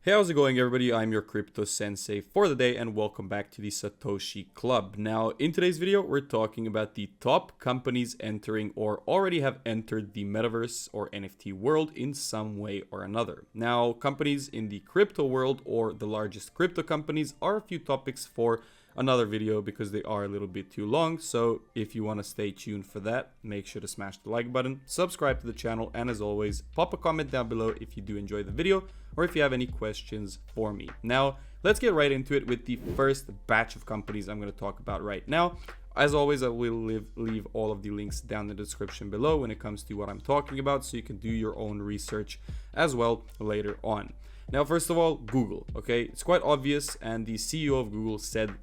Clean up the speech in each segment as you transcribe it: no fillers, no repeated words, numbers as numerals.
Hey, how's it going, everybody? I'm your crypto sensei for the day, and welcome back to the Satoshi Club. Now, in today's video, we're talking about the top companies entering or already have entered the Metaverse or NFT world in some way or another. Now, companies in the crypto world or the largest crypto companies are a few topics for another video because they are a little bit too long. So if you want to stay tuned for that, make sure to smash the like button, subscribe to the channel, and as always, pop a comment down below if you do enjoy the video or if you have any questions for me. Now, let's get right into it with the first batch of companies I'm going to talk about right now. As always, I will leave all of the links down in the description below when it comes to what I'm talking about, so you can do your own research as well later on. Now, first of all, Google, okay? It's quite obvious, and the CEO of Google said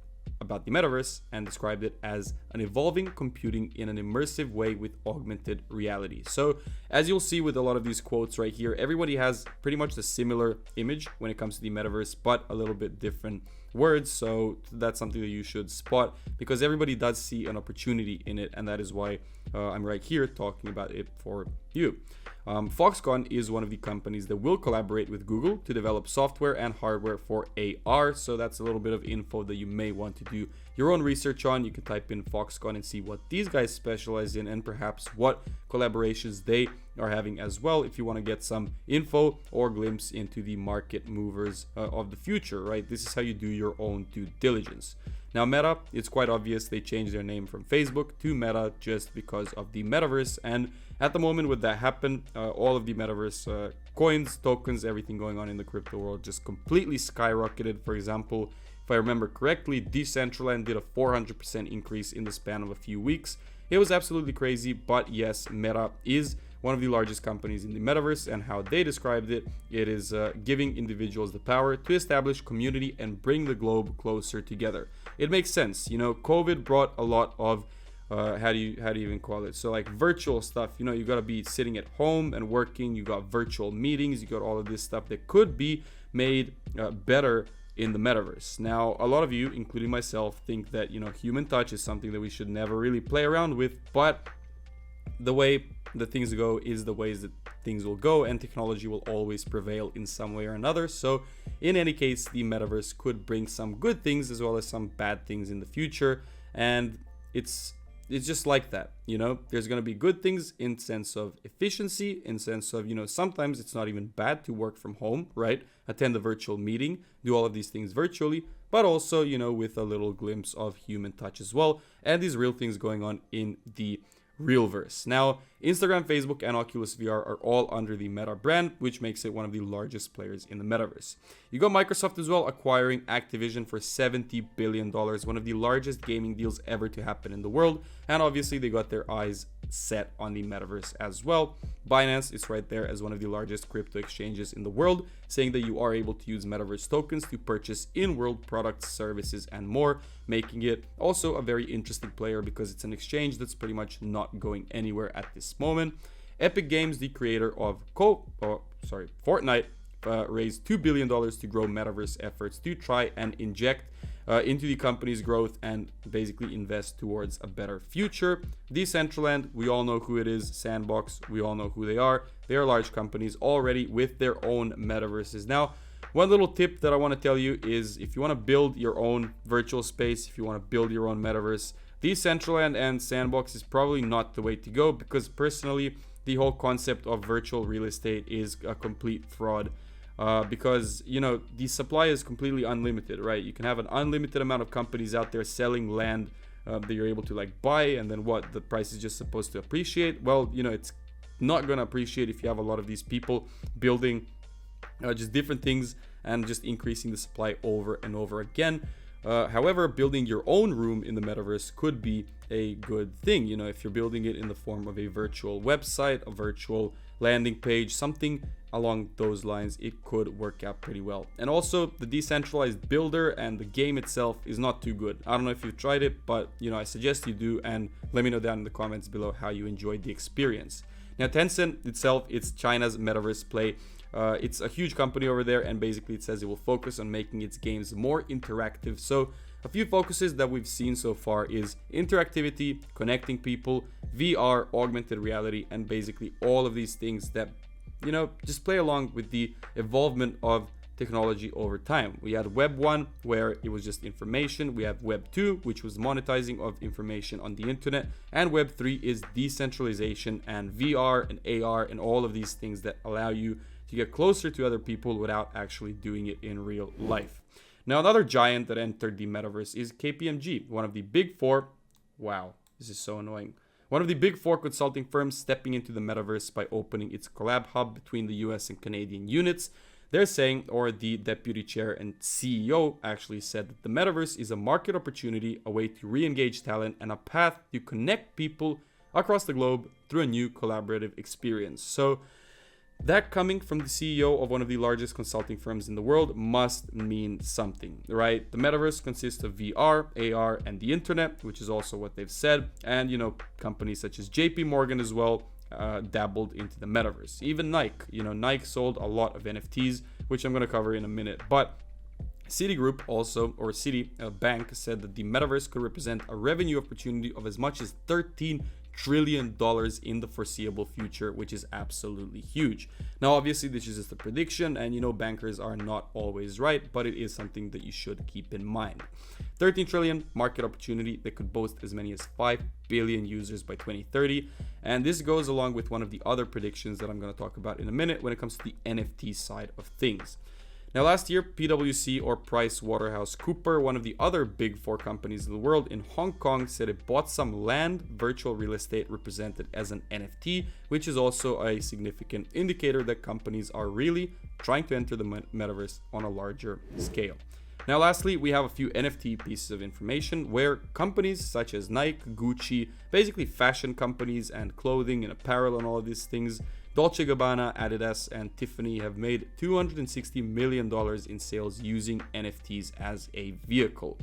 about the metaverse and described it as an evolving computing in an immersive way with augmented reality. So as you'll see with a lot of these quotes right here, everybody has pretty much the similar image when it comes to the metaverse, but a little bit different words. So that's something that you should spot because everybody does see an opportunity in it, and that is why I'm right here talking about it for you. Foxconn is one of the companies that will collaborate with Google to develop software and hardware for AR. So that's a little bit of info that you may want to do your own research on. You can type in Foxconn and see what these guys specialize in and perhaps what collaborations they are having as well, if you want to get some info or glimpse into the market movers of the future, right? This is how you do your own due diligence. Now, Meta, it's quite obvious they changed their name from Facebook to Meta just because of the metaverse. And at the moment with that happen, all of the metaverse coins, tokens, everything going on in the crypto world just completely skyrocketed. For example, if I remember correctly, Decentraland did a 400% increase in the span of a few weeks. It was absolutely crazy, but yes, Meta is one of the largest companies in the metaverse, and how they described it, it is giving individuals the power to establish community and bring the globe closer together. It makes sense, you know. COVID brought a lot of how do you even call it? So like virtual stuff, you know, you got to be sitting at home and working. You got virtual meetings, you got all of this stuff that could be made better in the metaverse. Now, a lot of you, including myself, think that, you know, human touch is something that we should never really play around with, but the way that things go is the ways that things will go, and technology will always prevail in some way or another. So in any case, the metaverse could bring some good things as well as some bad things in the future, and it's just like that, you know. There's going to be good things in sense of efficiency, in sense of, you know, sometimes it's not even bad to work from home, right? Attend a virtual meeting, do all of these things virtually, but also, you know, with a little glimpse of human touch as well, and these real things going on in the realverse. Now, Instagram, Facebook, and Oculus VR are all under the Meta brand, which makes it one of the largest players in the metaverse. You got Microsoft as well acquiring Activision for $70 billion, one of the largest gaming deals ever to happen in the world, and obviously they got their eyes set on the metaverse as well. Binance is right there as one of the largest crypto exchanges in the world, saying that you are able to use metaverse tokens to purchase in-world products, services, and more, making it also a very interesting player because it's an exchange that's pretty much not going anywhere at this moment. Epic Games, the creator of Fortnite, raised $2 billion to grow metaverse efforts to try and inject into the company's growth and basically invest towards a better future. Decentraland, we all know who it is. Sandbox, we all know who they are. They are large companies already with their own metaverses. Now, one little tip that I want to tell you is if you want to build your own virtual space, if you want to build your own metaverse, Decentraland and Sandbox is probably not the way to go, because personally, the whole concept of virtual real estate is a complete fraud. Because, you know, the supply is completely unlimited, right? You can have an unlimited amount of companies out there selling land that you're able to like buy, and then what, the price is just supposed to appreciate. Well, you know, it's not going to appreciate if you have a lot of these people building just different things and just increasing the supply over and over again. However, building your own room in the metaverse could be a good thing. You know, if you're building it in the form of a virtual website, a virtual landing page, something along those lines, it could work out pretty well. And also, the decentralized builder and the game itself is not too good. I don't know if you've tried it, but, you know, I suggest you do, and let me know down in the comments below how you enjoyed the experience. Now, Tencent itself, it's China's metaverse play. It's a huge company over there, and basically it says it will focus on making its games more interactive. So a few focuses that we've seen so far is interactivity, connecting people, VR, augmented reality, and basically all of these things that, you know, just play along with the evolvement of technology over time. We had Web 1, where it was just information. We have Web 2, which was monetizing of information on the internet. And Web 3 is decentralization and VR and AR and all of these things that allow you to get closer to other people without actually doing it in real life. Now, another giant that entered the metaverse is KPMG, one of the big four. Wow, this is so annoying. One of the big four consulting firms stepping into the metaverse by opening its collab hub between the US and Canadian units. They're saying, or the deputy chair and CEO actually said, that the metaverse is a market opportunity, a way to re-engage talent, and a path to connect people across the globe through a new collaborative experience. So that coming from the CEO of one of the largest consulting firms in the world must mean something, right? The metaverse consists of VR, AR, and the internet, which is also what they've said. And, you know, companies such as JP Morgan as well dabbled into the metaverse. Even Nike, Nike sold a lot of NFTs, which I'm going to cover in a minute. But Citigroup also, or Citi Bank, said that the metaverse could represent a revenue opportunity of as much as $13 trillion in the foreseeable future, which is absolutely huge. Now, obviously, this is just a prediction, and bankers are not always right, but it is something that you should keep in mind. 13 trillion market opportunity that could boast as many as 5 billion users by 2030. And this goes along with one of the other predictions that I'm going to talk about in a minute when it comes to the NFT side of things. Now, last year, PWC, or PricewaterhouseCoopers, one of the other big four companies in the world in Hong Kong, said it bought some land, virtual real estate represented as an NFT, which is also a significant indicator that companies are really trying to enter the metaverse on a larger scale. Now, lastly, we have a few NFT pieces of information where companies such as Nike, Gucci, basically fashion companies and clothing and apparel and all of these things, Dolce, Gabbana, Adidas, and Tiffany have made $260 million in sales using NFTs as a vehicle.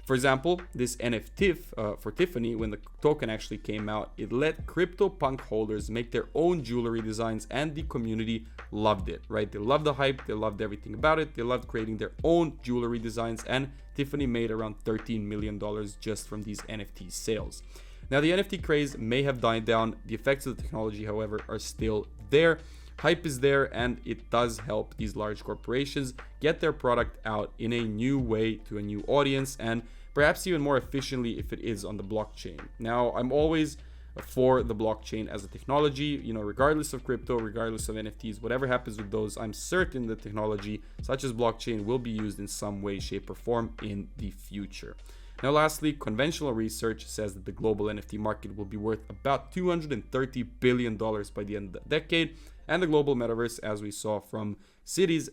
For example, this NFTiff for Tiffany, when the token actually came out, it let CryptoPunk holders make their own jewelry designs, and the community loved it, right? They loved the hype, they loved everything about it, they loved creating their own jewelry designs, and Tiffany made around $13 million just from these NFT sales. Now, the NFT craze may have died down. The effects of the technology, however, are still there. Hype is there, and it does help these large corporations get their product out in a new way to a new audience, and perhaps even more efficiently if it is on the blockchain. Now, I'm always for the blockchain as a technology, regardless of crypto, regardless of NFTs, whatever happens with those, I'm certain that technology such as blockchain will be used in some way, shape, or form in the future. Now, lastly, conventional research says that the global NFT market will be worth about $230 billion by the end of the decade, and the global metaverse, as we saw from Citi's,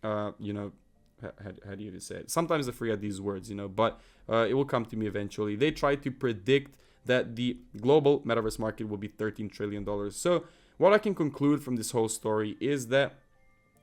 how do you even say it? Sometimes I forget these words, but it will come to me eventually. They try to predict that the global metaverse market will be $13 trillion. So what I can conclude from this whole story is that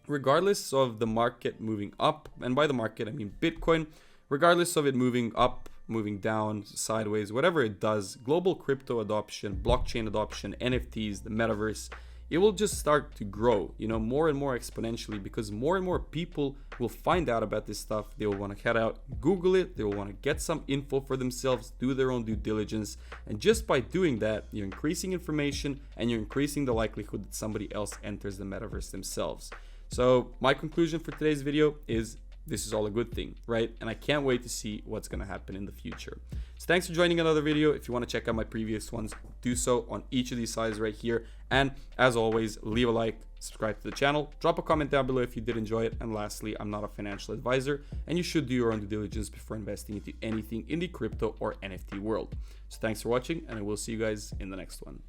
regardless of the market moving up, and by the market I mean Bitcoin, regardless of it moving up, moving down, sideways, whatever it does, global crypto adoption, blockchain adoption, NFTs, the metaverse, it will just start to grow, more and more exponentially, because more and more people will find out about this stuff. They will want to head out, Google it, they will want to get some info for themselves, do their own due diligence, and just by doing that, you're increasing information and you're increasing the likelihood that somebody else enters the metaverse themselves. So my conclusion for today's video is this is all a good thing, right? And I can't wait to see what's going to happen in the future. So thanks for joining another video. If you want to check out my previous ones, do so on each of these sides right here. And as always, leave a like, subscribe to the channel, drop a comment down below if you did enjoy it. And lastly, I'm not a financial advisor, and you should do your own due diligence before investing into anything in the crypto or NFT world. So thanks for watching, and I will see you guys in the next one.